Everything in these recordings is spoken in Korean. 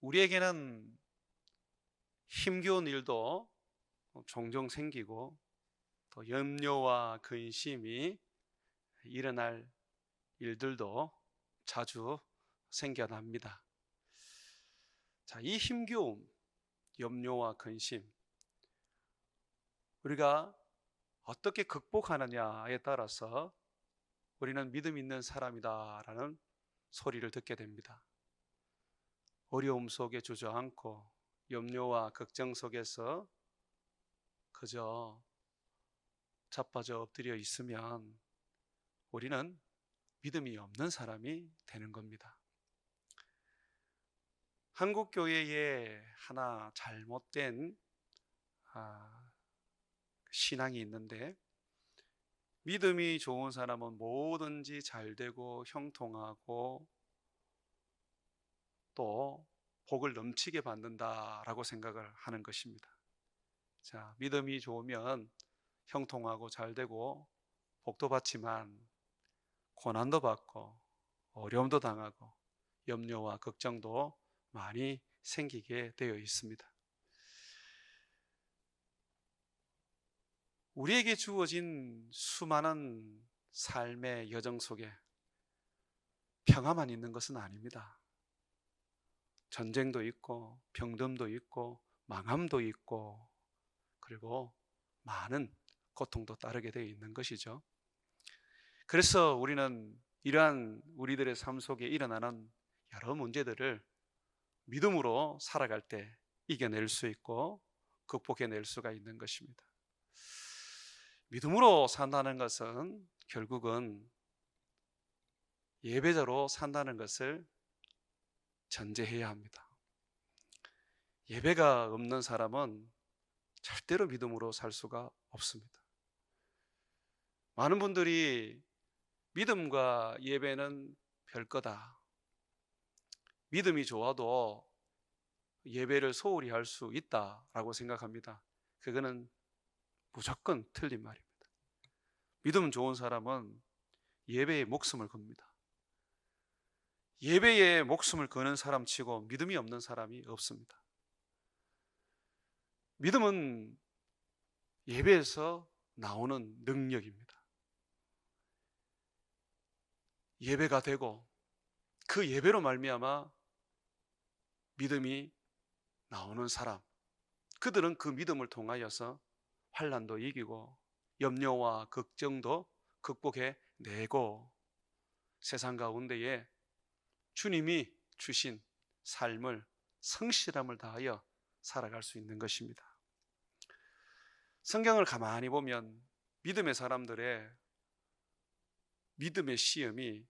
우리에게는 힘겨운 일도 종종 생기고 또 염려와 근심이 일어날 일들도 자주 생겨납니다. 자, 이 힘겨움, 염려와 근심, 우리가 어떻게 극복하느냐에 따라서 우리는 믿음 있는 사람이다라는 소리를 듣게 됩니다. 어려움 속에 주저앉고 염려와 걱정 속에서 그저 자빠져 엎드려 있으면 우리는 믿음이 없는 사람이 되는 겁니다. 한국 교회에 하나 잘못된 신앙이 있는데, 믿음이 좋은 사람은 뭐든지 잘 되고 형통하고 또 복을 넘치게 받는다라고 생각을 하는 것입니다. 자, 믿음이 좋으면 형통하고 잘 되고 복도 받지만 고난도 받고 어려움도 당하고 염려와 걱정도 많이 생기게 되어 있습니다. 우리에게 주어진 수많은 삶의 여정 속에 평화만 있는 것은 아닙니다. 전쟁도 있고 병듦도 있고 망함도 있고 그리고 많은 고통도 따르게 되어 있는 것이죠. 그래서 우리는 이러한 우리들의 삶 속에 일어나는 여러 문제들을 믿음으로 살아갈 때 이겨낼 수 있고 극복해낼 수가 있는 것입니다. 믿음으로 산다는 것은 결국은 예배자로 산다는 것을 전제해야 합니다. 예배가 없는 사람은 절대로 믿음으로 살 수가 없습니다. 많은 분들이 믿음과 예배는 별거다, 믿음이 좋아도 예배를 소홀히 할 수 있다라고 생각합니다. 그거는 무조건 틀린 말입니다. 믿음 좋은 사람은 예배에 목숨을 겁니다. 예배에 목숨을 거는 사람 치고 믿음이 없는 사람이 없습니다. 믿음은 예배에서 나오는 능력입니다. 예배가 되고 그 예배로 말미암아 믿음이 나오는 사람, 그들은 그 믿음을 통하여서 환난도 이기고 염려와 걱정도 극복해내고 세상 가운데에 주님이 주신 삶을 성실함을 다하여 살아갈 수 있는 것입니다. 성경을 가만히 보면 믿음의 사람들의 믿음의 시험이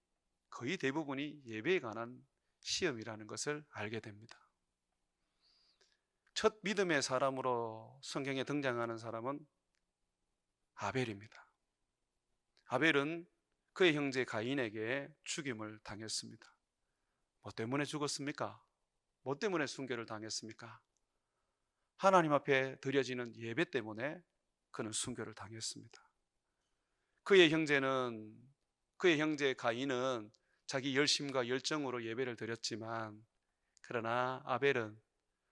거의 대부분이 예배에 관한 시험이라는 것을 알게 됩니다. 첫 믿음의 사람으로 성경에 등장하는 사람은 아벨입니다. 아벨은 그의 형제 가인에게 죽임을 당했습니다. 뭐 때문에 죽었습니까? 뭐 때문에 순교를 당했습니까? 하나님 앞에 드려지는 예배 때문에 그는 순교를 당했습니다. 그의 형제 가인은 자기 열심과 열정으로 예배를 드렸지만, 그러나 아벨은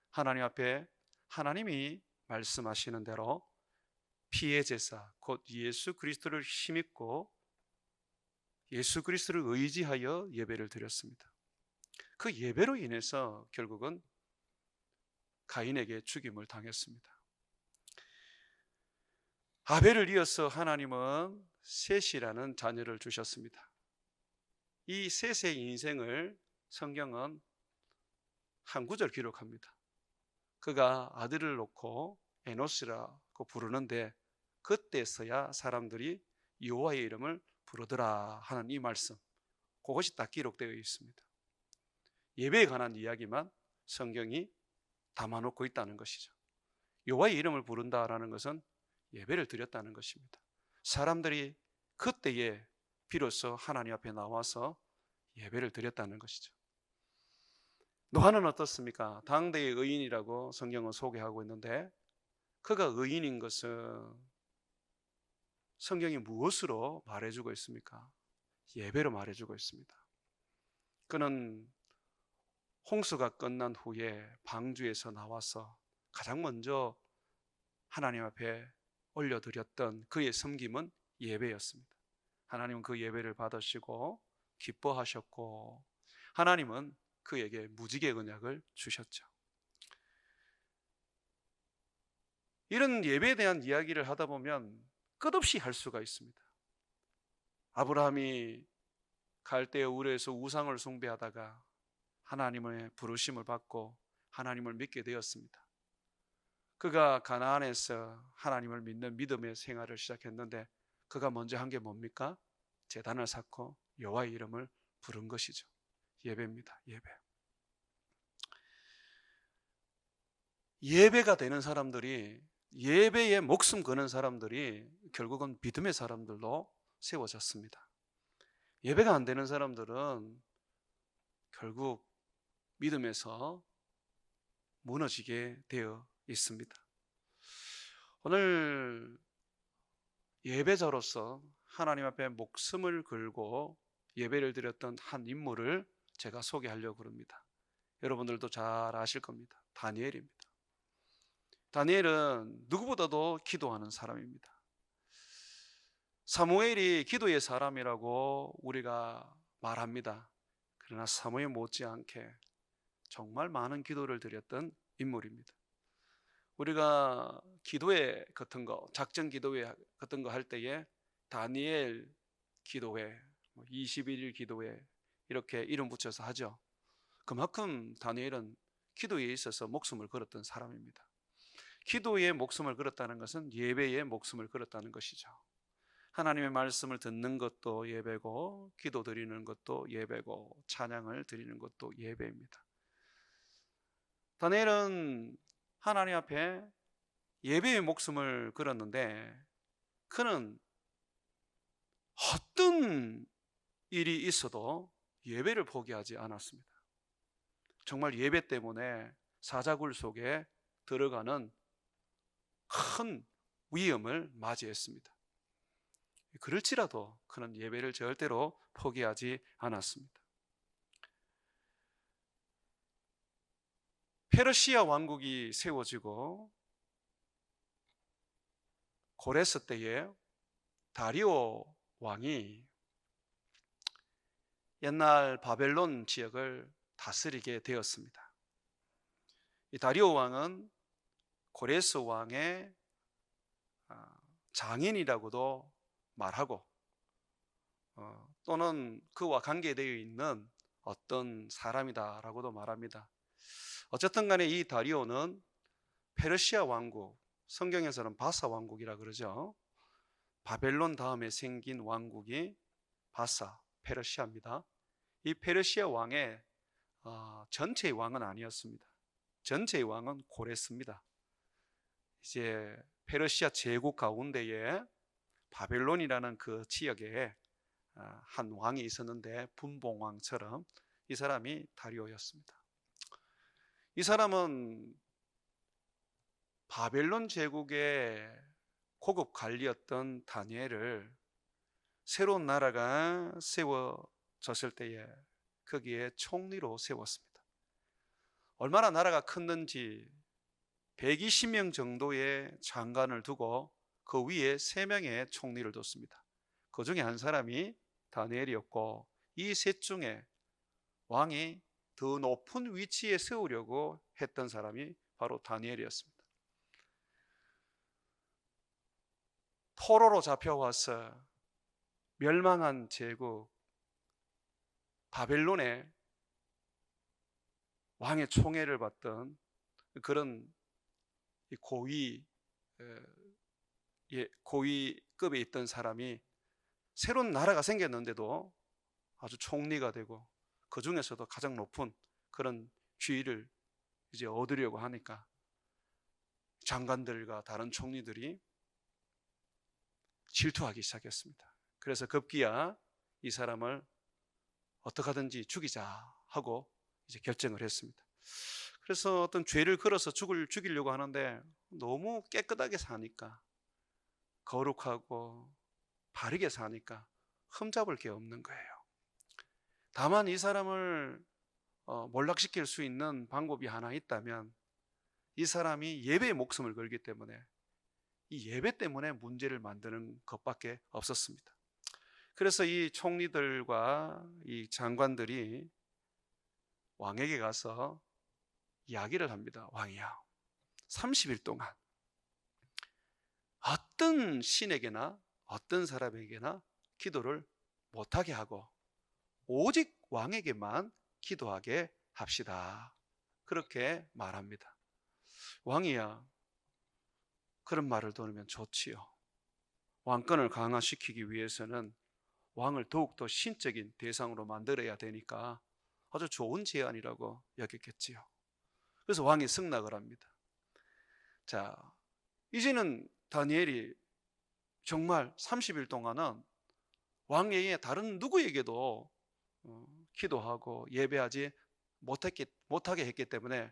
하나님 앞에 하나님이 말씀하시는 대로 피의 제사, 곧 예수 그리스도를 힘입고 예수 그리스도를 의지하여 예배를 드렸습니다. 그 예배로 인해서 결국은 가인에게 죽임을 당했습니다. 아벨을 이어서 하나님은 셋이라는 자녀를 주셨습니다. 이 셋의 인생을 성경은 한 구절 기록합니다. 그가 아들을 놓고 에노스라고 부르는데 그때서야 사람들이 여호와의 이름을 부르더라 하는 이 말씀, 그것이 딱 기록되어 있습니다. 예배에 관한 이야기만 성경이 담아놓고 있다는 것이죠. 여호와의 이름을 부른다라는 것은 예배를 드렸다는 것입니다. 사람들이 그때에 비로소 하나님 앞에 나와서 예배를 드렸다는 것이죠. 노아는 어떻습니까? 당대의 의인이라고 성경은 소개하고 있는데, 그가 의인인 것은 성경이 무엇으로 말해주고 있습니까? 예배로 말해주고 있습니다. 그는 홍수가 끝난 후에 방주에서 나와서 가장 먼저 하나님 앞에 올려드렸던 그의 섬김은 예배였습니다. 하나님은 그 예배를 받으시고 기뻐하셨고 하나님은 그에게 무지개 언약을 주셨죠. 이런 예배에 대한 이야기를 하다 보면 끝없이 할 수가 있습니다. 아브라함이 갈대아 우르에서 우상을 숭배하다가 하나님의 부르심을 받고 하나님을 믿게 되었습니다. 그가 가나안에서 하나님을 믿는 믿음의 생활을 시작했는데 그가 먼저 한 게 뭡니까? 제단을 쌓고 여호와의 이름을 부른 것이죠. 예배입니다. 예배. 예배가 되는 사람들이, 예배에 목숨 거는 사람들이 결국은 믿음의 사람들로 세워졌습니다. 예배가 안 되는 사람들은 결국 믿음에서 무너지게 되어 있습니다. 오늘 예배자로서 하나님 앞에 목숨을 걸고 예배를 드렸던 한 인물을 제가 소개하려고 합니다. 여러분들도 잘 아실 겁니다. 다니엘입니다. 다니엘은 누구보다도 기도하는 사람입니다. 사무엘이 기도의 사람이라고 우리가 말합니다. 그러나 사무엘 못지않게 정말 많은 기도를 드렸던 인물입니다. 우리가 기도회 같은 거, 작전 기도회 같은 거 할 때에 다니엘 기도회, 21일 기도회 이렇게 이름 붙여서 하죠. 그만큼 다니엘은 기도에 있어서 목숨을 걸었던 사람입니다. 기도에 목숨을 걸었다는 것은 예배에 목숨을 걸었다는 것이죠. 하나님의 말씀을 듣는 것도 예배고, 기도 드리는 것도 예배고, 찬양을 드리는 것도 예배입니다. 다니엘은 하나님 앞에 예배의 목숨을 걸었는데 그는 어떤 일이 있어도 예배를 포기하지 않았습니다. 정말 예배 때문에 사자굴 속에 들어가는 큰 위험을 맞이했습니다. 그럴지라도 그는 예배를 절대로 포기하지 않았습니다. 페르시아 왕국이 세워지고 고레스 때에 다리오 왕이 옛날 바벨론 지역을 다스리게 되었습니다. 이 다리오 왕은 고레스 왕의 장인이라고도 말하고 또는 그와 관계되어 있는 어떤 사람이다라고도 말합니다. 어쨌든 간에 이 다리오는 페르시아 왕국, 성경에서는 바사 왕국이라 그러죠. 바벨론 다음에 생긴 왕국이 바사, 페르시아입니다. 이 페르시아 왕의 전체의 왕은 아니었습니다. 전체의 왕은 고레스입니다. 이제 페르시아 제국 가운데에 바벨론이라는 그 지역에 한 왕이 있었는데 분봉왕처럼 이 사람이 다리오였습니다. 이 사람은 바벨론 제국의 고급 관리였던 다니엘을 새로운 나라가 세워졌을 때에 거기에 총리로 세웠습니다. 얼마나 나라가 컸는지 120명 정도의 장관을 두고 그 위에 3명의 총리를 뒀습니다. 그 중에 한 사람이 다니엘이었고 이 셋 중에 왕이 더 높은 위치에 세우려고 했던 사람이 바로 다니엘이었습니다. 포로로 잡혀와서 멸망한 제국 바벨론의 왕의 총애를 받던 그런 고위급에 있던 사람이 새로운 나라가 생겼는데도 아주 총리가 되고 그 중에서도 가장 높은 그런 지위를 이제 얻으려고 하니까 장관들과 다른 총리들이 질투하기 시작했습니다. 그래서 급기야 이 사람을 어떻게 하든지 죽이자 하고 이제 결정을 했습니다. 그래서 어떤 죄를 걸어서 죽이려고 하는데 너무 깨끗하게 사니까, 거룩하고 바르게 사니까 흠잡을 게 없는 거예요. 다만 이 사람을 몰락시킬 수 있는 방법이 하나 있다면 이 사람이 예배에 목숨을 걸기 때문에 이 예배 때문에 문제를 만드는 것밖에 없었습니다. 그래서 이 총리들과 이 장관들이 왕에게 가서 이야기를 합니다. 왕이야, 30일 동안 어떤 신에게나 어떤 사람에게나 기도를 못하게 하고 오직 왕에게만 기도하게 합시다. 그렇게 말합니다. 왕이야, 그런 말을 들으면 좋지요. 왕권을 강화시키기 위해서는 왕을 더욱더 신적인 대상으로 만들어야 되니까 아주 좋은 제안이라고 여겼겠지요. 그래서 왕이 승낙을 합니다. 자, 이제는 다니엘이 정말 30일 동안은 왕 외에 다른 누구에게도 기도하고 예배하지 못하게 했기 때문에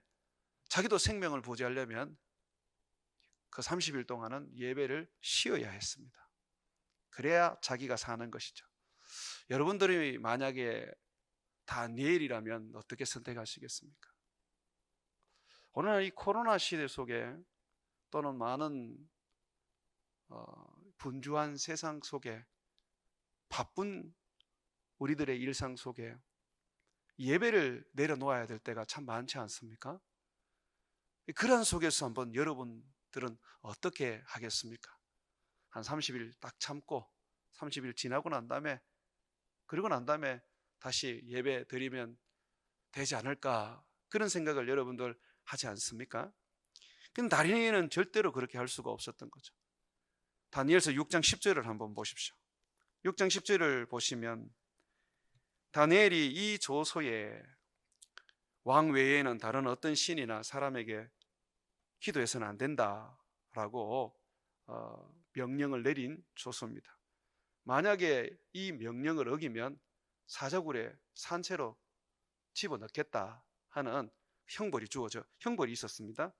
자기도 생명을 보존하려면 그 30일 동안은 예배를 쉬어야 했습니다. 그래야 자기가 사는 것이죠. 여러분들이 만약에 다니엘이라면 어떻게 선택하시겠습니까? 오늘 이 코로나 시대 속에 또는 많은 분주한 세상 속에 바쁜 우리들의 일상 속에 예배를 내려놓아야 될 때가 참 많지 않습니까? 그런 속에서 한번 여러분들은 어떻게 하겠습니까? 한 30일 딱 참고 30일 지나고 난 다음에 그리고 난 다음에 다시 예배 드리면 되지 않을까, 그런 생각을 여러분들 하지 않습니까? 근데 다니엘은 절대로 그렇게 할 수가 없었던 거죠. 다니엘서 6장 10절을 한번 보십시오. 6장 10절을 보시면 다니엘이 이 조서에 왕 외에는 다른 어떤 신이나 사람에게 기도해서는 안 된다라고 명령을 내린 조서입니다. 만약에 이 명령을 어기면 사자굴에 산채로 집어넣겠다 하는 형벌이 있었습니다.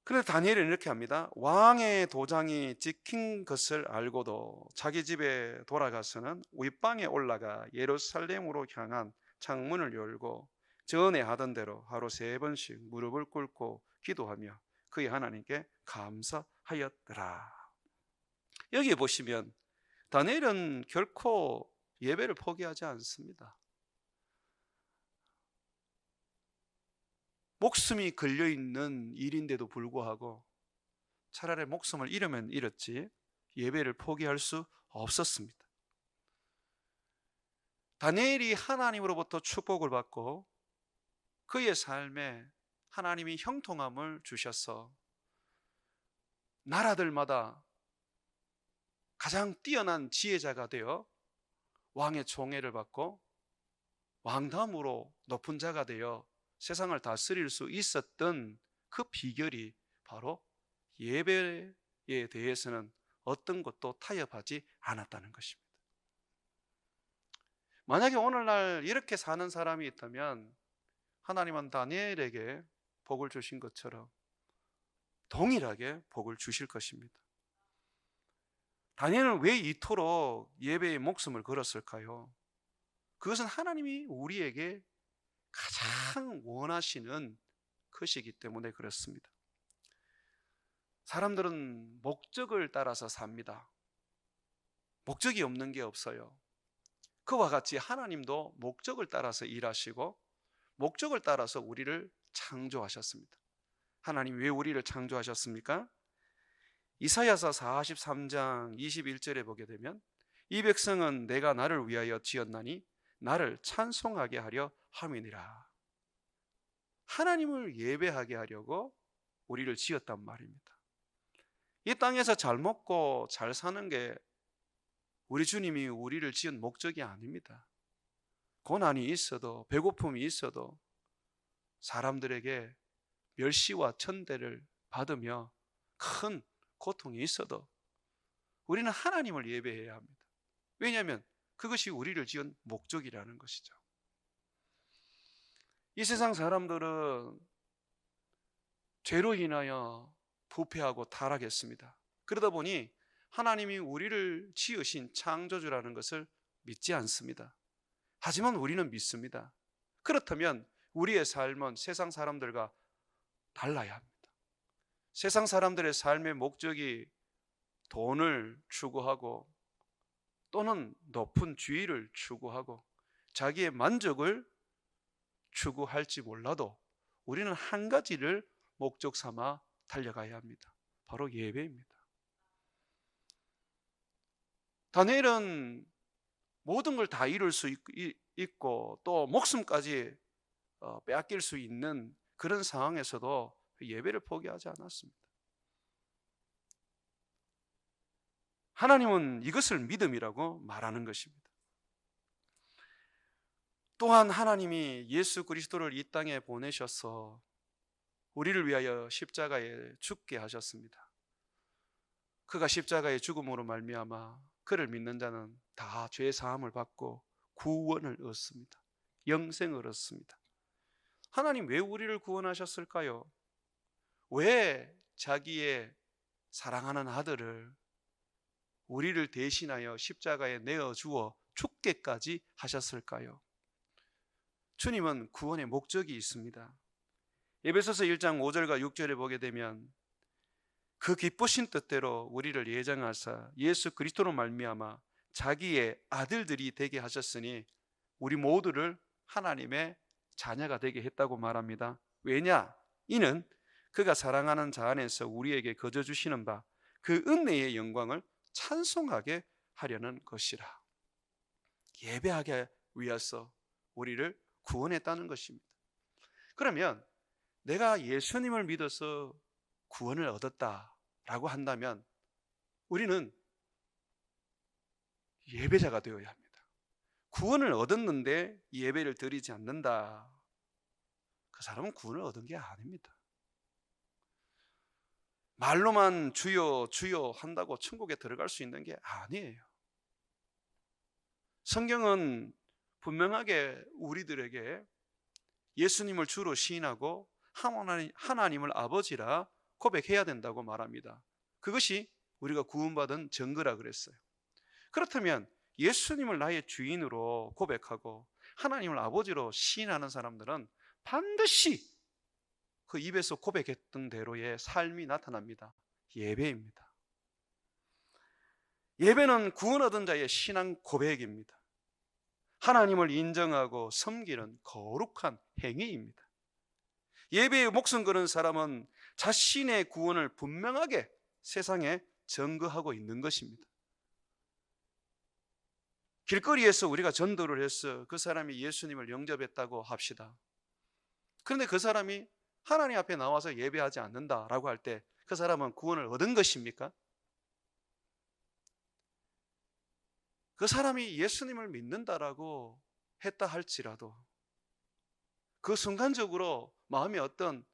그런데 다니엘은 이렇게 합니다. 왕의 도장이 찍힌 것을 알고도 자기 집에 돌아가서는 윗방에 올라가 예루살렘으로 향한 창문을 열고 전에 하던 대로 하루 3번씩 무릎을 꿇고 기도하며 그의 하나님께 감사하였더라. 여기에 보시면 다니엘은 결코 예배를 포기하지 않습니다. 목숨이 걸려있는 일인데도 불구하고 차라리 목숨을 잃으면 잃었지 예배를 포기할 수 없었습니다. 다니엘이 하나님으로부터 축복을 받고 그의 삶에 하나님이 형통함을 주셔서 나라들마다 가장 뛰어난 지혜자가 되어 왕의 총애를 받고 왕다음으로 높은 자가 되어 세상을 다스릴 수 있었던 그 비결이 바로 예배에 대해서는 어떤 것도 타협하지 않았다는 것입니다. 만약에 오늘날 이렇게 사는 사람이 있다면 하나님은 다니엘에게 복을 주신 것처럼 동일하게 복을 주실 것입니다. 다니엘은 왜 이토록 예배에 목숨을 걸었을까요? 그것은 하나님이 우리에게 가장 원하시는 것이기 때문에 그렇습니다. 사람들은 목적을 따라서 삽니다. 목적이 없는 게 없어요. 그와 같이 하나님도 목적을 따라서 일하시고 목적을 따라서 우리를 창조하셨습니다. 하나님 왜 우리를 창조하셨습니까? 이사야서 43장 21절에 보게 되면 이 백성은 내가 나를 위하여 지었나니 나를 찬송하게 하려 함이니라. 하나님을 예배하게 하려고 우리를 지었단 말입니다. 이 땅에서 잘 먹고 잘 사는 게 우리 주님이 우리를 지은 목적이 아닙니다. 고난이 있어도 배고픔이 있어도 사람들에게 멸시와 천대를 받으며 큰 고통이 있어도 우리는 하나님을 예배해야 합니다. 왜냐하면 그것이 우리를 지은 목적이라는 것이죠. 이 세상 사람들은 죄로 인하여 부패하고 타락했습니다. 그러다 보니 하나님이 우리를 지으신 창조주라는 것을 믿지 않습니다. 하지만 우리는 믿습니다. 그렇다면 우리의 삶은 세상 사람들과 달라야 합니다. 세상 사람들의 삶의 목적이 돈을 추구하고 또는 높은 지위를 추구하고 자기의 만족을 추구할지 몰라도 우리는 한 가지를 목적 삼아 달려가야 합니다. 바로 예배입니다. 다니엘은 모든 걸 다 이룰 수 있고 또 목숨까지 빼앗길 수 있는 그런 상황에서도 예배를 포기하지 않았습니다. 하나님은 이것을 믿음이라고 말하는 것입니다. 또한 하나님이 예수 그리스도를 이 땅에 보내셔서 우리를 위하여 십자가에 죽게 하셨습니다. 그가 십자가의 죽음으로 말미암아 그를 믿는 자는 다 죄 사함을 받고 구원을 얻습니다. 영생을 얻습니다. 하나님 왜 우리를 구원하셨을까요? 왜 자기의 사랑하는 아들을 우리를 대신하여 십자가에 내어주어 죽게까지 하셨을까요? 주님은 구원의 목적이 있습니다. 에베소서 1장 5절과 6절에 보게 되면 그 기쁘신 뜻대로 우리를 예정하사 예수 그리스도로 말미암아 자기의 아들들이 되게 하셨으니 우리 모두를 하나님의 자녀가 되게 했다고 말합니다. 왜냐? 이는 그가 사랑하는 자 안에서 우리에게 거저 주시는 바 그 은혜의 영광을 찬송하게 하려는 것이라. 예배하게 위해서 우리를 구원했다는 것입니다. 그러면 내가 예수님을 믿어서 구원을 얻었다라고 한다면 우리는 예배자가 되어야 합니다. 구원을 얻었는데 예배를 드리지 않는다. 그 사람은 구원을 얻은 게 아닙니다. 말로만 주여 주여 한다고 천국에 들어갈 수 있는 게 아니에요. 성경은 분명하게 우리들에게 예수님을 주로 시인하고 하나님을 아버지라 고백해야 된다고 말합니다. 그것이 우리가 구원받은 증거라 그랬어요. 그렇다면 예수님을 나의 주인으로 고백하고 하나님을 아버지로 시인하는 사람들은 반드시 그 입에서 고백했던 대로의 삶이 나타납니다. 예배입니다. 예배는 구원 얻은 자의 신앙 고백입니다. 하나님을 인정하고 섬기는 거룩한 행위입니다. 예배에 목숨 거는 사람은 자신의 구원을 분명하게 세상에 증거하고 있는 것입니다. 길거리에서 우리가 전도를 해서 그 사람이 예수님을 영접했다고 합시다. 그런데 그 사람이 하나님 앞에 나와서 예배하지 않는다라고 할 때 그 사람은 구원을 얻은 것입니까? 그 사람이 예수님을 믿는다라고 했다 할지라도 그 순간적으로 마음에 어떤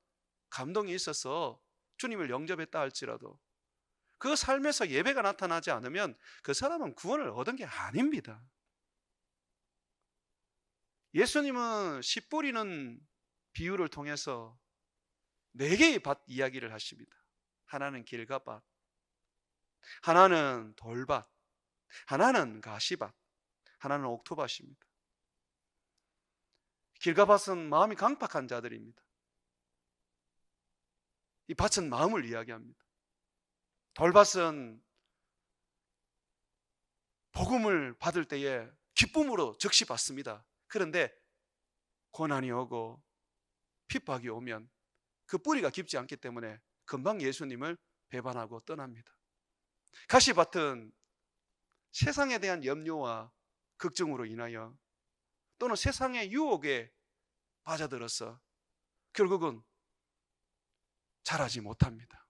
감동이 있어서 주님을 영접했다 할지라도 그 삶에서 예배가 나타나지 않으면 그 사람은 구원을 얻은 게 아닙니다. 예수님은 씨 뿌리는 비유를 통해서 4개의 밭 이야기를 하십니다. 하나는 길가밭, 하나는 돌밭, 하나는 가시밭, 하나는 옥토밭입니다. 길가밭은 마음이 강팍한 자들입니다. 이 밭은 마음을 이야기합니다. 돌밭은 복음을 받을 때에 기쁨으로 즉시 받습니다. 그런데 고난이 오고 핍박이 오면 그 뿌리가 깊지 않기 때문에 금방 예수님을 배반하고 떠납니다. 가시밭은 세상에 대한 염려와 걱정으로 인하여 또는 세상의 유혹에 빠져들어서 결국은 자라지 못합니다.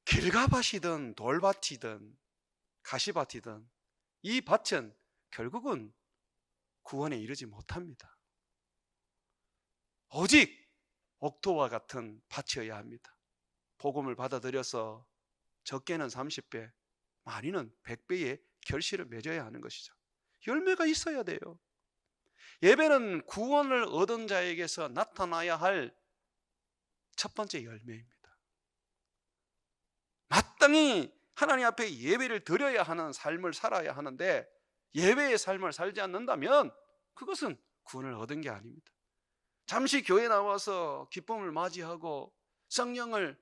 길가밭이든 돌밭이든 가시밭이든 이 밭은 결국은 구원에 이르지 못합니다. 오직 옥토와 같은 밭이어야 합니다. 복음을 받아들여서 적게는 30배, 많이는 100배의 결실을 맺어야 하는 것이죠. 열매가 있어야 돼요. 예배는 구원을 얻은 자에게서 나타나야 할 첫 번째 열매입니다. 마땅히 하나님 앞에 예배를 드려야 하는 삶을 살아야 하는데 예배의 삶을 살지 않는다면 그것은 구원을 얻은 게 아닙니다. 잠시 교회 나와서 기쁨을 맞이하고 성령을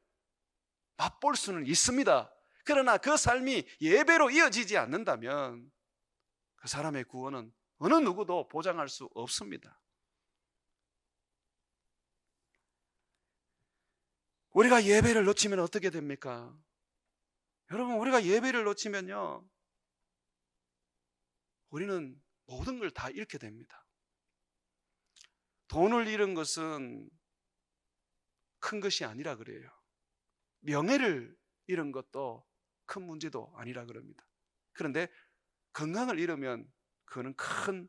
맛볼 수는 있습니다. 그러나 그 삶이 예배로 이어지지 않는다면 그 사람의 구원은 어느 누구도 보장할 수 없습니다. 우리가 예배를 놓치면 어떻게 됩니까? 여러분, 우리가 예배를 놓치면요, 우리는 모든 걸 다 잃게 됩니다. 돈을 잃은 것은 큰 것이 아니라 그래요. 명예를 잃은 것도 큰 문제도 아니라 그럽니다. 그런데 건강을 잃으면 그거는 큰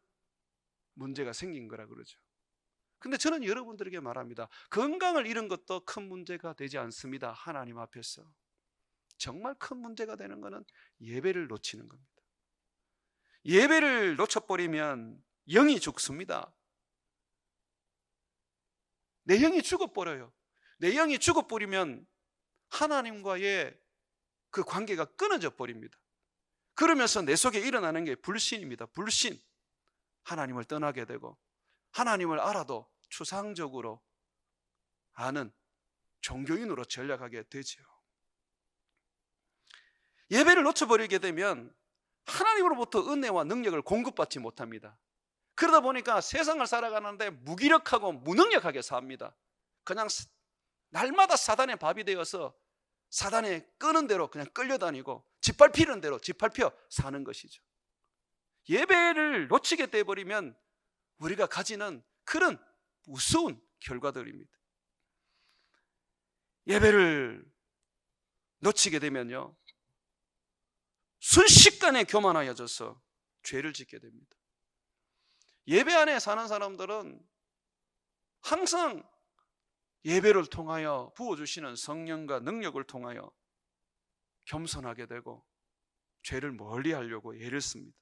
문제가 생긴 거라 그러죠. 근데 저는 여러분들에게 말합니다. 건강을 잃은 것도 큰 문제가 되지 않습니다. 하나님 앞에서. 정말 큰 문제가 되는 것은 예배를 놓치는 겁니다. 예배를 놓쳐버리면 영이 죽습니다. 내 영이 죽어버려요. 내 영이 죽어버리면 하나님과의 그 관계가 끊어져 버립니다. 그러면서 내 속에 일어나는 게 불신입니다. 불신. 하나님을 떠나게 되고 하나님을 알아도 추상적으로 아는 종교인으로 전락하게 되죠. 예배를 놓쳐버리게 되면 하나님으로부터 은혜와 능력을 공급받지 못합니다. 그러다 보니까 세상을 살아가는데 무기력하고 무능력하게 삽니다. 그냥 날마다 사단의 밥이 되어서 사단의 끄는 대로 그냥 끌려다니고 짓밟히는 대로 짓밟혀 사는 것이죠. 예배를 놓치게 돼버리면 우리가 가지는 그런 무서운 결과들입니다. 예배를 놓치게 되면요, 순식간에 교만하여져서 죄를 짓게 됩니다. 예배 안에 사는 사람들은 항상 예배를 통하여 부어주시는 성령과 능력을 통하여 겸손하게 되고 죄를 멀리 하려고 애를 씁니다.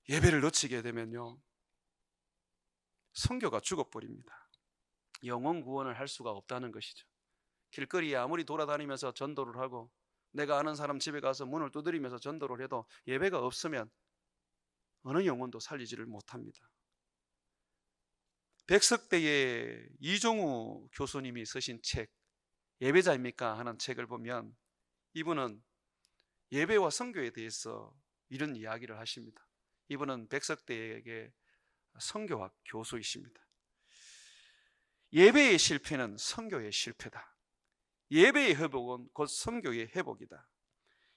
예배를 놓치게 되면요, 선교가 죽어버립니다. 영혼 구원을 할 수가 없다는 것이죠. 길거리에 아무리 돌아다니면서 전도를 하고 내가 아는 사람 집에 가서 문을 두드리면서 전도를 해도 예배가 없으면 어느 영혼도 살리지를 못합니다. 백석대의 이종우 교수님이 쓰신 책, 예배자입니까? 하는 책을 보면 이분은 예배와 선교에 대해서 이런 이야기를 하십니다. 이분은 백석대의 선교학 교수이십니다. 예배의 실패는 선교의 실패다. 예배의 회복은 곧 선교의 회복이다.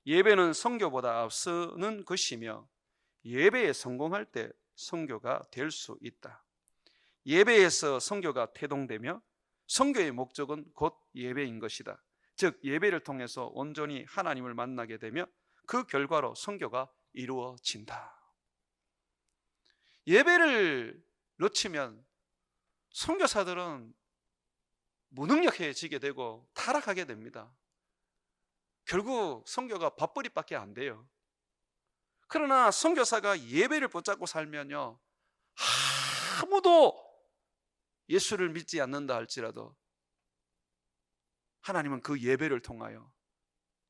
예배는 선교보다 앞서는 것이며 예배에 성공할 때 선교가 될 수 있다. 예배에서 선교가 태동되며 선교의 목적은 곧 예배인 것이다. 즉 예배를 통해서 온전히 하나님을 만나게 되며 그 결과로 선교가 이루어진다. 예배를 놓치면 선교사들은 무능력해지게 되고 타락하게 됩니다. 결국 선교가 밥벌이밖에 안 돼요. 그러나 선교사가 예배를 붙잡고 살면요, 아무도 예수를 믿지 않는다 할지라도 하나님은 그 예배를 통하여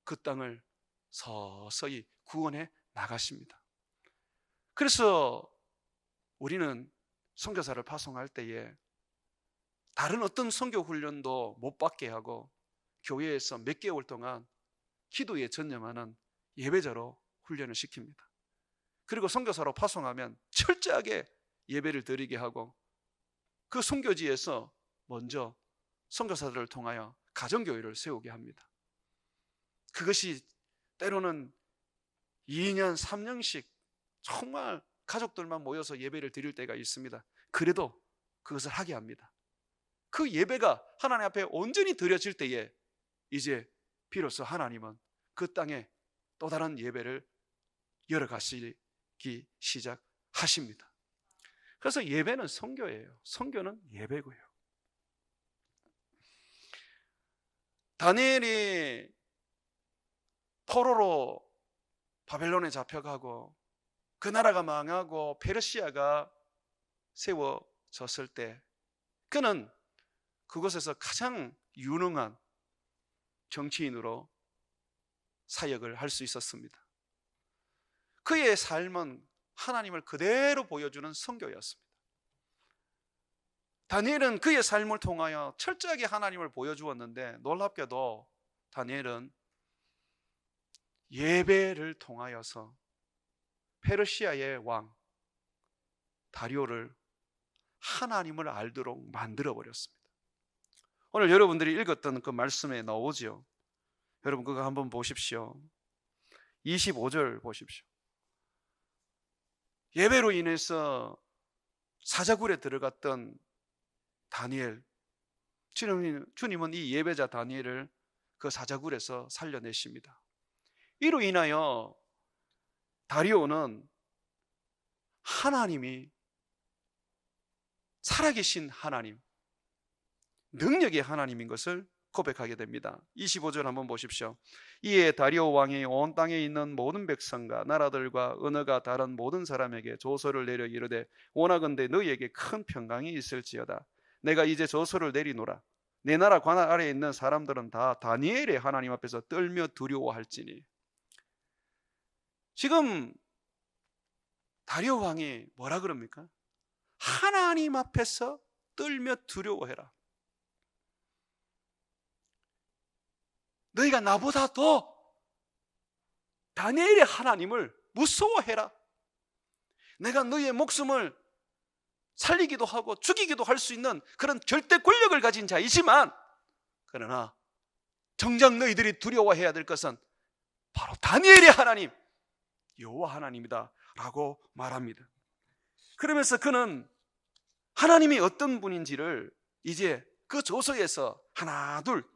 그 땅을 서서히 구원해 나가십니다. 그래서 우리는 선교사를 파송할 때에 다른 어떤 선교 훈련도 못 받게 하고 교회에서 몇 개월 동안 기도에 전념하는 예배자로 훈련을 시킵니다. 그리고 선교사로 파송하면 철저하게 예배를 드리게 하고 그 선교지에서 먼저 선교사들을 통하여 가정교회를 세우게 합니다. 그것이 때로는 2년, 3년씩 정말 가족들만 모여서 예배를 드릴 때가 있습니다. 그래도 그것을 하게 합니다. 그 예배가 하나님 앞에 온전히 드려질 때에 이제 비로소 하나님은 그 땅에 또 다른 예배를 열어가시기 시작하십니다. 그래서 예배는 선교예요. 선교는 예배고요. 다니엘이 포로로 바벨론에 잡혀가고 그 나라가 망하고 페르시아가 세워졌을 때 그는 그곳에서 가장 유능한 정치인으로 사역을 할 수 있었습니다. 그의 삶은 하나님을 그대로 보여주는 선교였습니다. 다니엘은 그의 삶을 통하여 철저하게 하나님을 보여주었는데, 놀랍게도 다니엘은 예배를 통하여서 페르시아의 왕 다리오를 하나님을 알도록 만들어 버렸습니다. 오늘 여러분들이 읽었던 그 말씀에 나오죠. 여러분 그거 한번 보십시오. 25절 보십시오. 예배로 인해서 사자굴에 들어갔던 다니엘, 주님은 이 예배자 다니엘을 그 사자굴에서 살려내십니다. 이로 인하여 다리오는 하나님이 살아계신 하나님, 능력의 하나님인 것을 고백하게 됩니다. 25절 한번 보십시오. 이에 다리오 왕이 온 땅에 있는 모든 백성과 나라들과 언어가 다른 모든 사람에게 조서를 내려 이르되, 원하건대 너희에게 큰 평강이 있을지어다. 내가 이제 조서를 내리노라. 내 나라 관할 아래에 있는 사람들은 다 다니엘의 하나님 앞에서 떨며 두려워할지니. 지금 다리오 왕이 뭐라 그럽니까? 하나님 앞에서 떨며 두려워해라. 너희가 나보다 더 다니엘의 하나님을 무서워해라. 내가 너희의 목숨을 살리기도 하고 죽이기도 할 수 있는 그런 절대 권력을 가진 자이지만, 그러나 정작 너희들이 두려워해야 될 것은 바로 다니엘의 하나님, 여호와 하나님이다 라고 말합니다. 그러면서 그는 하나님이 어떤 분인지를 이제 그 조서에서 하나 둘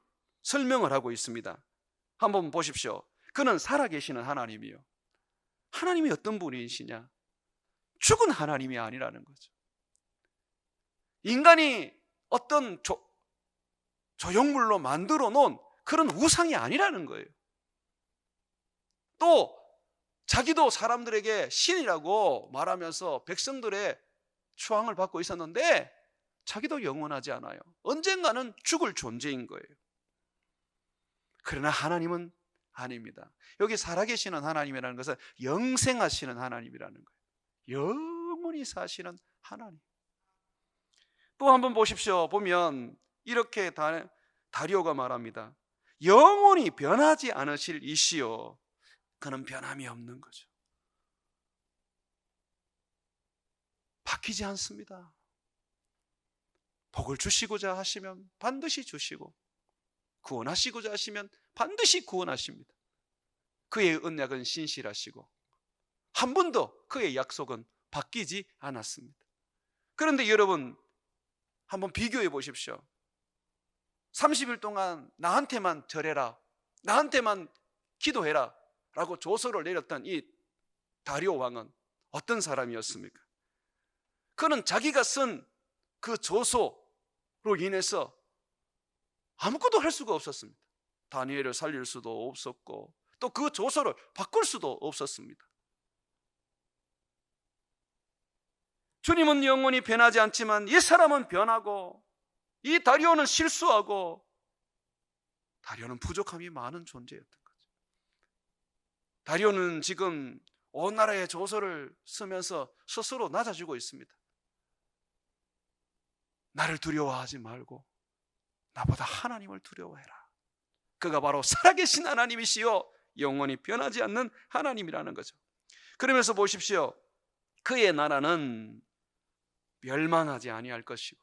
설명을 하고 있습니다. 한번 보십시오. 그는 살아계시는 하나님이요. 하나님이 어떤 분이시냐? 죽은 하나님이 아니라는 거죠. 인간이 어떤 조형물로 만들어 놓은 그런 우상이 아니라는 거예요. 또 자기도 사람들에게 신이라고 말하면서 백성들의 추앙을 받고 있었는데 자기도 영원하지 않아요. 언젠가는 죽을 존재인 거예요. 그러나 하나님은 아닙니다. 여기 살아계시는 하나님이라는 것은 영생하시는 하나님이라는 거예요. 영원히 사시는 하나님. 또 한번 보십시오. 보면 이렇게 다리오가 말합니다. 영원히 변하지 않으실 이시요, 그는 변함이 없는 거죠. 바뀌지 않습니다. 복을 주시고자 하시면 반드시 주시고, 구원하시고자 하시면 반드시 구원하십니다. 그의 언약은 신실하시고 한 번도 그의 약속은 바뀌지 않았습니다. 그런데 여러분 한번 비교해 보십시오. 30일 동안 나한테만 절해라, 나한테만 기도해라 라고 조서를 내렸던 이 다리오 왕은 어떤 사람이었습니까? 그는 자기가 쓴 그 조서로 인해서 아무것도 할 수가 없었습니다. 다니엘을 살릴 수도 없었고 또 그 조서를 바꿀 수도 없었습니다. 주님은 영원히 변하지 않지만 이 사람은 변하고, 이 다리오는 실수하고, 다리오는 부족함이 많은 존재였던 거죠. 다리오는 지금 온 나라의 조서를 쓰면서 스스로 낮아지고 있습니다. 나를 두려워하지 말고 나보다 하나님을 두려워해라. 그가 바로 살아계신 하나님이시요 영원히 변하지 않는 하나님이라는 거죠. 그러면서 보십시오. 그의 나라는 멸망하지 아니할 것이고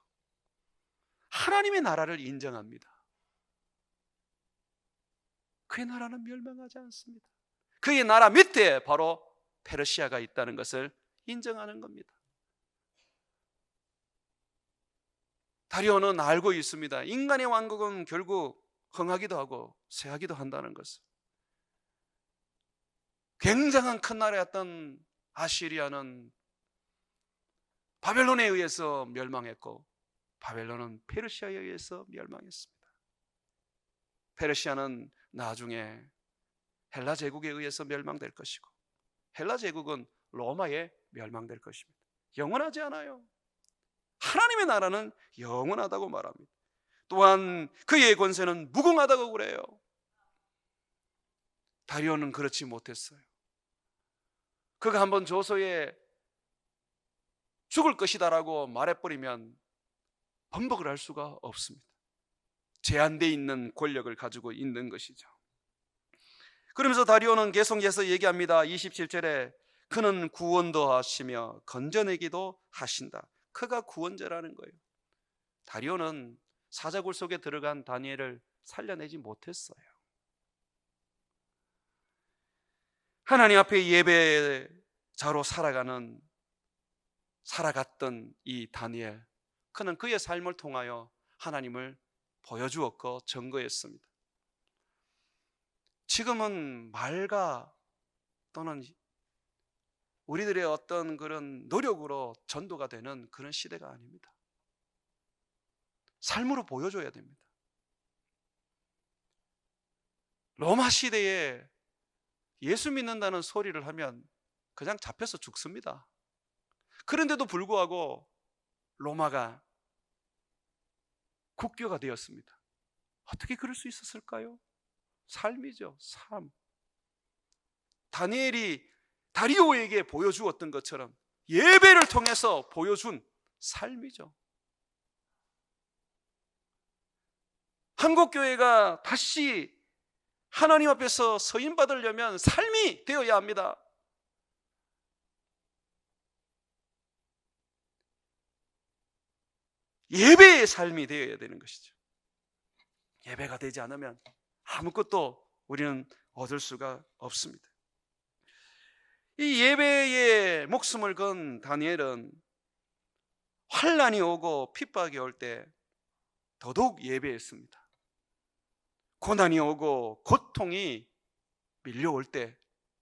하나님의 나라를 인정합니다. 그의 나라는 멸망하지 않습니다. 그의 나라 밑에 바로 페르시아가 있다는 것을 인정하는 겁니다. 다리오는 알고 있습니다. 인간의 왕국은 결국 흥하기도 하고 쇠하기도 한다는 것을. 굉장한 큰 나라였던 아시리아는 바벨론에 의해서 멸망했고, 바벨론은 페르시아에 의해서 멸망했습니다. 페르시아는 나중에 헬라 제국에 의해서 멸망될 것이고, 헬라 제국은 로마에 멸망될 것입니다. 영원하지 않아요. 하나님의 나라는 영원하다고 말합니다. 또한 그의 권세는 무궁하다고 그래요. 다리오는 그렇지 못했어요. 그가 한번 조소에 죽을 것이다라고 말해버리면 번복을 할 수가 없습니다. 제한되어 있는 권력을 가지고 있는 것이죠. 그러면서 다리오는 계속해서 얘기합니다. 27절에 그는 구원도 하시며 건져내기도 하신다. 그가 구원자라는 거예요. 다리오는 사자굴 속에 들어간 다니엘을 살려내지 못했어요. 하나님 앞에 예배자로 살아갔던 이 다니엘, 그는 그의 삶을 통하여 하나님을 보여주었고 증거했습니다. 지금은 말과 또는 우리들의 어떤 그런 노력으로 전도가 되는 그런 시대가 아닙니다. 삶으로 보여줘야 됩니다. 로마 시대에 예수 믿는다는 소리를 하면 그냥 잡혀서 죽습니다. 그런데도 불구하고 로마가 국교가 되었습니다. 어떻게 그럴 수 있었을까요? 삶이죠, 삶. 다니엘이 다리오에게 보여주었던 것처럼 예배를 통해서 보여준 삶이죠. 한국교회가 다시 하나님 앞에서 서임받으려면 삶이 되어야 합니다. 예배의 삶이 되어야 되는 것이죠. 예배가 되지 않으면 아무것도 우리는 얻을 수가 없습니다. 이 예배에 목숨을 건 다니엘은 환난이 오고 핍박이 올 때 더더욱 예배했습니다. 고난이 오고 고통이 밀려올 때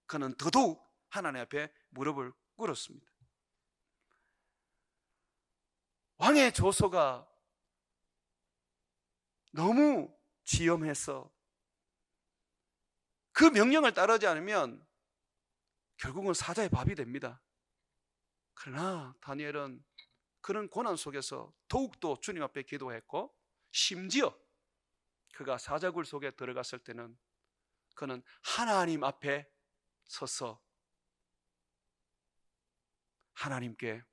그는 더더욱 하나님 앞에 무릎을 꿇었습니다. 왕의 조소가 너무 지엄해서 그 명령을 따르지 않으면 결국은 사자의 밥이 됩니다. 그러나 다니엘은 그런 고난 속에서 더욱더 주님 앞에 기도했고, 심지어 그가 사자굴 속에 들어갔을 때는 그는 하나님 앞에 서서 하나님께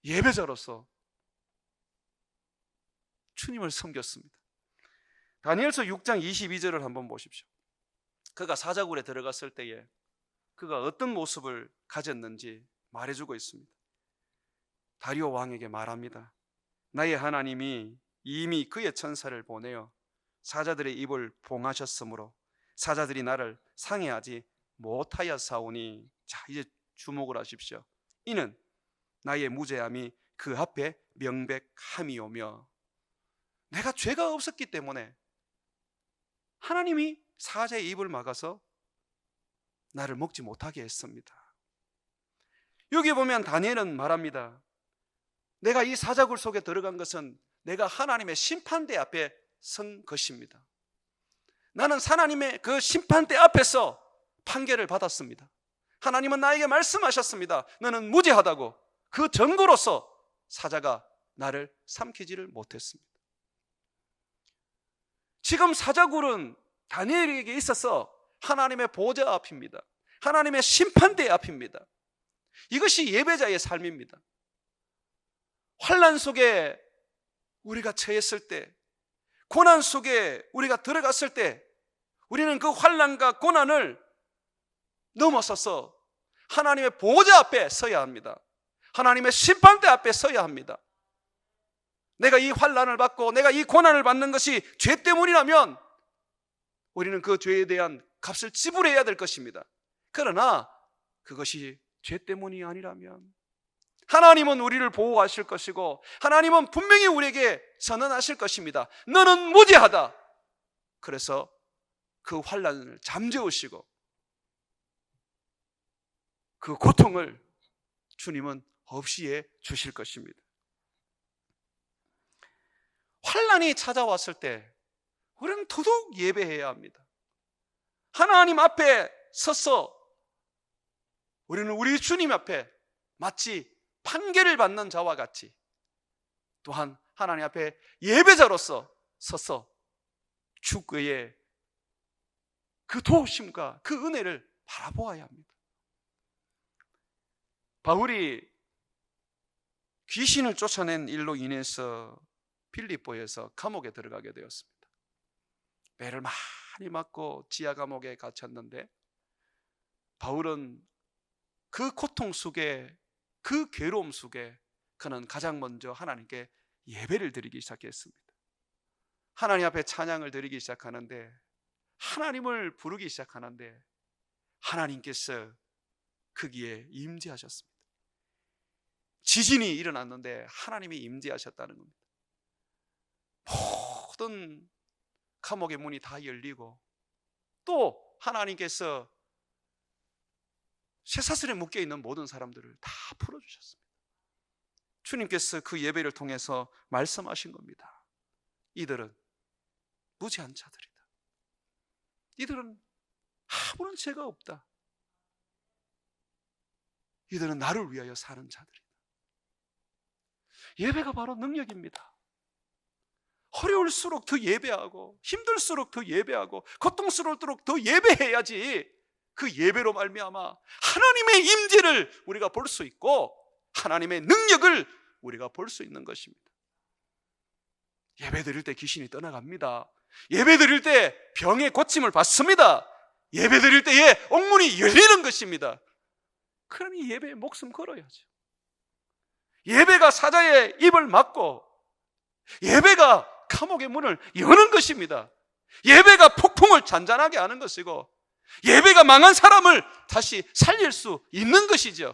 예배자로서 주님을 섬겼습니다. 다니엘서 6장 22절을 한번 보십시오. 그가 사자굴에 들어갔을 때에 그가 어떤 모습을 가졌는지 말해주고 있습니다. 다리오 왕에게 말합니다. 나의 하나님이 이미 그의 천사를 보내어 사자들의 입을 봉하셨으므로 사자들이 나를 상해하지 못하였사오니. 자, 이제 주목을 하십시오. 이는 나의 무죄함이 그 앞에 명백함이오며, 내가 죄가 없었기 때문에 하나님이 사자의 입을 막아서 나를 먹지 못하게 했습니다. 여기 보면 다니엘은 말합니다. 내가 이 사자굴 속에 들어간 것은 내가 하나님의 심판대 앞에 선 것입니다. 나는 하나님의 그 심판대 앞에서 판결을 받았습니다. 하나님은 나에게 말씀하셨습니다. 너는 무죄하다고. 그 증거로서 사자가 나를 삼키지를 못했습니다. 지금 사자굴은 다니엘에게 있어서 하나님의 보좌 앞입니다. 하나님의 심판대 앞입니다. 이것이 예배자의 삶입니다. 환난 속에 우리가 처했을 때, 고난 속에 우리가 들어갔을 때 우리는 그 환난과 고난을 넘어서서 하나님의 보좌 앞에 서야 합니다. 하나님의 심판대 앞에 서야 합니다. 내가 이 환난을 받고 내가 이 고난을 받는 것이 죄 때문이라면 우리는 그 죄에 대한 값을 지불해야 될 것입니다. 그러나 그것이 죄 때문이 아니라면 하나님은 우리를 보호하실 것이고 하나님은 분명히 우리에게 선언하실 것입니다. 너는 무죄하다. 그래서 그 환난을 잠재우시고 그 고통을 주님은 없이 해 주실 것입니다. 환난이 찾아왔을 때 우리는 더더욱 예배해야 합니다. 하나님 앞에 서서 우리는 우리 주님 앞에 마치 판결을 받는 자와 같이 또한 하나님 앞에 예배자로서 서서 주의 그 도우심과 그 은혜를 바라보아야 합니다. 바울이 귀신을 쫓아낸 일로 인해서 빌립보에서 감옥에 들어가게 되었습니다. 매를 많이 맞고 지하 감옥에 갇혔는데 바울은 그 고통 속에, 그 괴로움 속에 그는 가장 먼저 하나님께 예배를 드리기 시작했습니다. 하나님 앞에 찬양을 드리기 시작하는데, 하나님을 부르기 시작하는데 하나님께서 거기에 임재하셨습니다. 지진이 일어났는데 하나님이 임재하셨다는 겁니다. 모든 감옥의 문이 다 열리고 또 하나님께서 쇠사슬에 묶여있는 모든 사람들을 다 풀어주셨습니다. 주님께서 그 예배를 통해서 말씀하신 겁니다. 이들은 무죄한 자들이다. 이들은 아무런 죄가 없다. 이들은 나를 위하여 사는 자들이다. 예배가 바로 능력입니다. 어려울수록 더 예배하고, 힘들수록 더 예배하고, 고통스러울수록 더 예배해야지 그 예배로 말미암아 하나님의 임재를 우리가 볼 수 있고 하나님의 능력을 우리가 볼 수 있는 것입니다. 예배 드릴 때 귀신이 떠나갑니다. 예배 드릴 때 병의 고침을 받습니다. 예배 드릴 때에 옥문이 열리는 것입니다. 그러니 예배에 목숨 걸어야죠. 예배가 사자의 입을 막고 예배가 감옥의 문을 여는 것입니다. 예배가 폭풍을 잔잔하게 하는 것이고 예배가 망한 사람을 다시 살릴 수 있는 것이죠.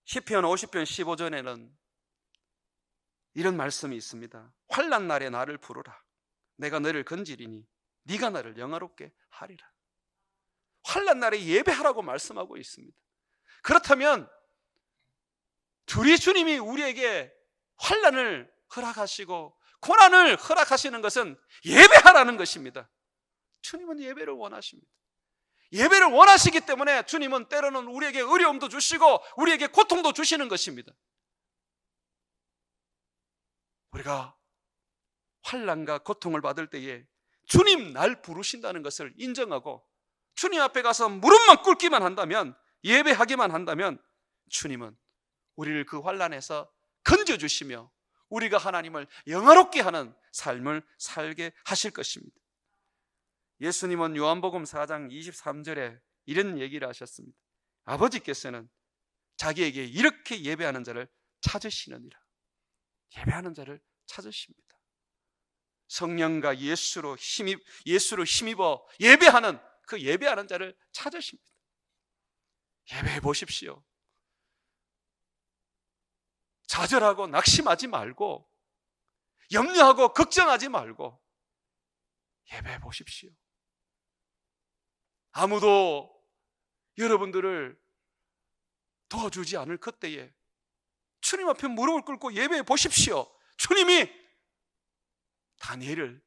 시편 50편 15절에는 이런 말씀이 있습니다. 환난 날에 나를 부르라. 내가 너를 건지리니 네가 나를 영화롭게 하리라. 환난 날에 예배하라고 말씀하고 있습니다. 그렇다면 둘이 주님이 우리에게 환난을 허락하시고 고난을 허락하시는 것은 예배하라는 것입니다. 주님은 예배를 원하십니다. 예배를 원하시기 때문에 주님은 때로는 우리에게 어려움도 주시고 우리에게 고통도 주시는 것입니다. 우리가 환난과 고통을 받을 때에 주님 날 부르신다는 것을 인정하고 주님 앞에 가서 무릎만 꿇기만 한다면, 예배하기만 한다면 주님은 우리를 그 환난에서 건져주시며 우리가 하나님을 영화롭게 하는 삶을 살게 하실 것입니다. 예수님은 요한복음 4장 23절에 이런 얘기를 하셨습니다. 아버지께서는 자기에게 이렇게 예배하는 자를 찾으시느니라. 예배하는 자를 찾으십니다. 성령과 예수로 힘입어 예배하는 그 예배하는 자를 찾으십니다. 예배해 보십시오. 좌절하고 낙심하지 말고 염려하고 걱정하지 말고 예배해 보십시오. 아무도 여러분들을 도와주지 않을 그때에 주님 앞에 무릎을 꿇고 예배해 보십시오. 주님이 다니엘을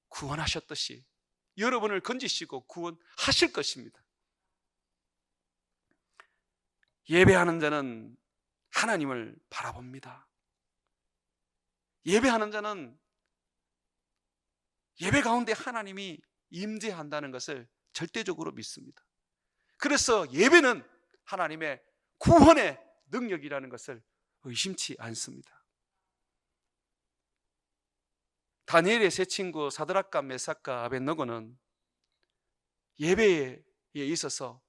구원하셨듯이 여러분을 건지시고 구원하실 것입니다. 예배하는 자는 하나님을 바라봅니다. 예배하는 자는 예배 가운데 하나님이 임재한다는 것을 절대적으로 믿습니다. 그래서 예배는 하나님의 구원의 능력이라는 것을 의심치 않습니다. 다니엘의 세 친구 사드락과 메삭과 아벳느고는 예배에 있어서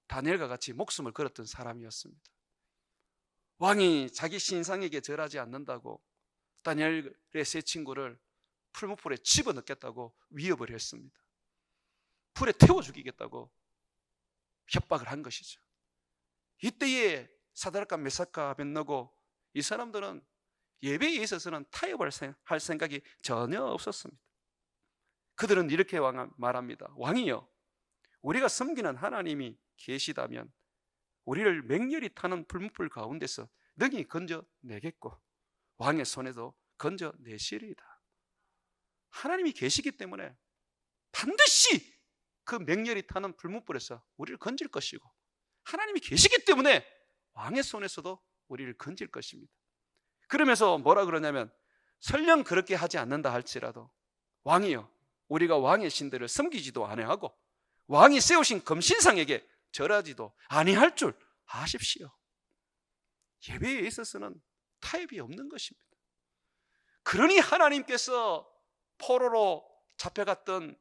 다니엘과 같이 목숨을 걸었던 사람이었습니다. 왕이 자기 신상에게 절하지 않는다고 다니엘의 세 친구를 풀무불에 집어넣겠다고 위협을 했습니다. 불에 태워 죽이겠다고 협박을 한 것이죠. 이때에 사드락과 메삭과 아벳느고 이 사람들은 예배에 있어서는 타협을 할 생각이 전혀 없었습니다. 그들은 이렇게 말합니다. 왕이여, 우리가 섬기는 하나님이 계시다면 우리를 맹렬히 타는 풀무불 가운데서 능히 건져내겠고 왕의 손에도 건져내시리이다. 하나님이 계시기 때문에 반드시 그 맹렬히 타는 풀무불에서 우리를 건질 것이고 하나님이 계시기 때문에 왕의 손에서도 우리를 건질 것입니다. 그러면서 뭐라 그러냐면 설령 그렇게 하지 않는다 할지라도 왕이여, 우리가 왕의 신들을 섬기지도 아니하고 왕이 세우신 금신상에게 절하지도 아니할 줄 아십시오. 예배에 있어서는 타협이 없는 것입니다. 그러니 하나님께서 포로로 잡혀갔던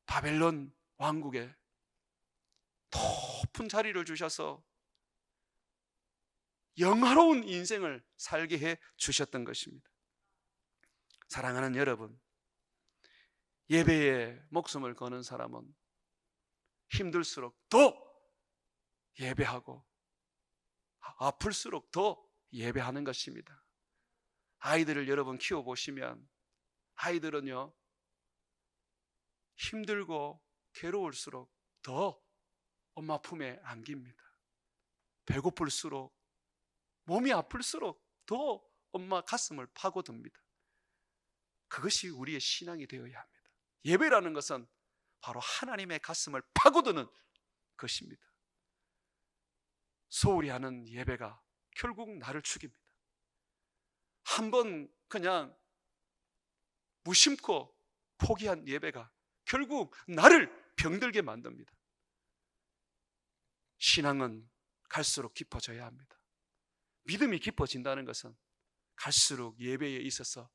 바벨론 왕국에 높은 자리를 주셔서 영화로운 인생을 살게 해 주셨던 것입니다. 사랑하는 여러분, 예배에 목숨을 거는 사람은 힘들수록 더 예배하고 아플수록 더 예배하는 것입니다. 아이들을 여러분 키워보시면 아이들은요, 힘들고 괴로울수록 더 엄마 품에 안깁니다. 배고플수록, 몸이 아플수록 더 엄마 가슴을 파고듭니다. 그것이 우리의 신앙이 되어야 합니다. 예배라는 것은 바로 하나님의 가슴을 파고드는 것입니다. 소홀히 하는 예배가 결국 나를 죽입니다. 한번 그냥 무심코 포기한 예배가 결국 나를 병들게 만듭니다. 신앙은 갈수록 깊어져야 합니다. 믿음이 깊어진다는 것은 갈수록 예배에 있어서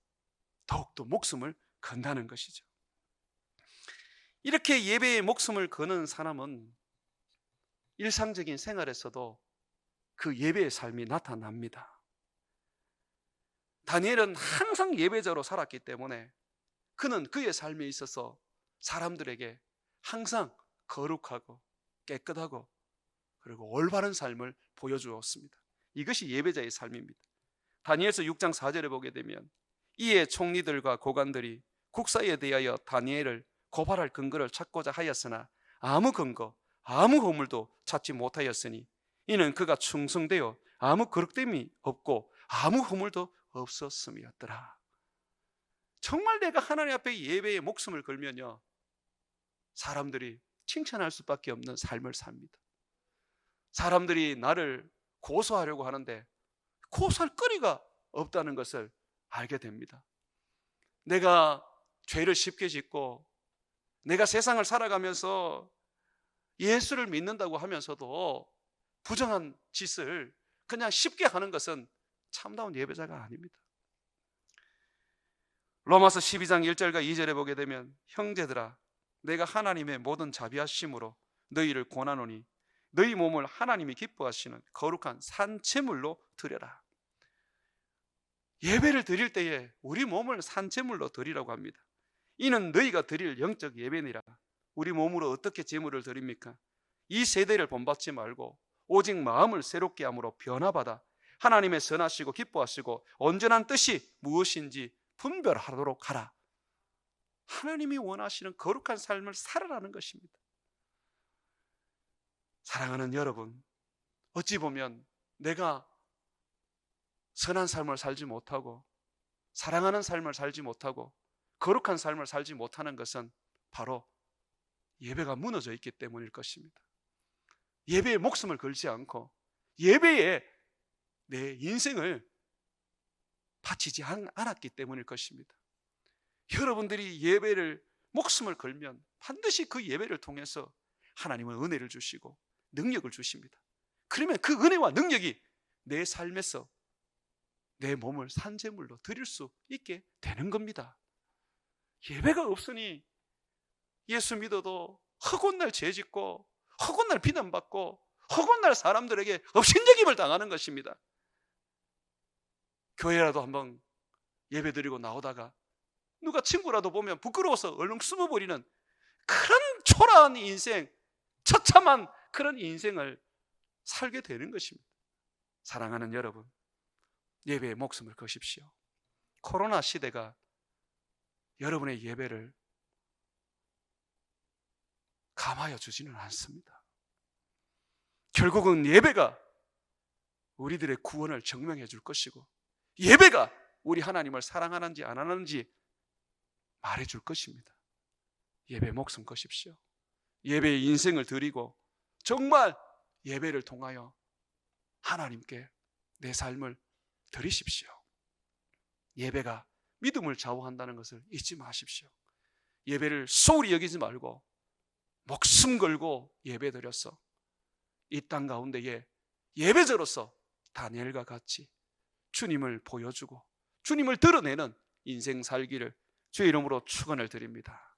더욱더 목숨을 건다는 것이죠. 이렇게 예배에 목숨을 거는 사람은 일상적인 생활에서도 그 예배의 삶이 나타납니다. 다니엘은 항상 예배자로 살았기 때문에 그는 그의 삶에 있어서 사람들에게 항상 거룩하고 깨끗하고 그리고 올바른 삶을 보여주었습니다. 이것이 예배자의 삶입니다. 다니엘서 6장 4절에 보게 되면 이에 총리들과 고관들이 국사에 대하여 다니엘을 고발할 근거를 찾고자 하였으나 아무 근거, 아무 허물도 찾지 못하였으니 이는 그가 충성되어 아무 거룩됨이 없고 아무 허물도 없었음이었더라. 정말 내가 하나님 앞에 예배에 목숨을 걸면요, 사람들이 칭찬할 수밖에 없는 삶을 삽니다. 사람들이 나를 고소하려고 하는데 고소할 거리가 없다는 것을 알게 됩니다. 내가 죄를 쉽게 짓고 내가 세상을 살아가면서 예수를 믿는다고 하면서도 부정한 짓을 그냥 쉽게 하는 것은 참다운 예배자가 아닙니다. 로마서 12장 1절과 2절에 보게 되면 형제들아 내가 하나님의 모든 자비하심으로 너희를 권하노니 너희 몸을 하나님이 기뻐하시는 거룩한 산제물로 드려라. 예배를 드릴 때에 우리 몸을 산제물로 드리라고 합니다. 이는 너희가 드릴 영적 예배니라. 우리 몸으로 어떻게 제물을 드립니까? 이 세대를 본받지 말고 오직 마음을 새롭게 함으로 변화받아 하나님의 선하시고 기뻐하시고 온전한 뜻이 무엇인지 분별하도록 하라. 하나님이 원하시는 거룩한 삶을 살아라는 것입니다. 사랑하는 여러분, 어찌 보면 내가 선한 삶을 살지 못하고 사랑하는 삶을 살지 못하고 거룩한 삶을 살지 못하는 것은 바로 예배가 무너져 있기 때문일 것입니다. 예배에 목숨을 걸지 않고 예배에 내 인생을 바치지 않았기 때문일 것입니다. 여러분들이 예배를 목숨을 걸면 반드시 그 예배를 통해서 하나님은 은혜를 주시고 능력을 주십니다. 그러면 그 은혜와 능력이 내 삶에서 내 몸을 산제물로 드릴 수 있게 되는 겁니다. 예배가 없으니 예수 믿어도 허구날 죄짓고 허구날 비난받고 허구날 사람들에게 업신여김을 당하는 것입니다. 교회라도 한번 예배드리고 나오다가 누가 친구라도 보면 부끄러워서 얼른 숨어버리는 그런 초라한 인생, 처참한 그런 인생을 살게 되는 것입니다. 사랑하는 여러분, 예배에 목숨을 거십시오. 코로나 시대가 여러분의 예배를 감하여 주지는 않습니다. 결국은 예배가 우리들의 구원을 증명해 줄 것이고 예배가 우리 하나님을 사랑하는지 안 하는지 말해 줄 것입니다. 예배에 목숨 거십시오. 예배에 인생을 드리고 정말 예배를 통하여 하나님께 내 삶을 드리십시오. 예배가 믿음을 좌우한다는 것을 잊지 마십시오. 예배를 소홀히 여기지 말고 목숨 걸고 예배 드렸어. 이 땅 가운데에 예배자로서 다니엘과 같이 주님을 보여주고 주님을 드러내는 인생 살기를 주의 이름으로 축원을 드립니다.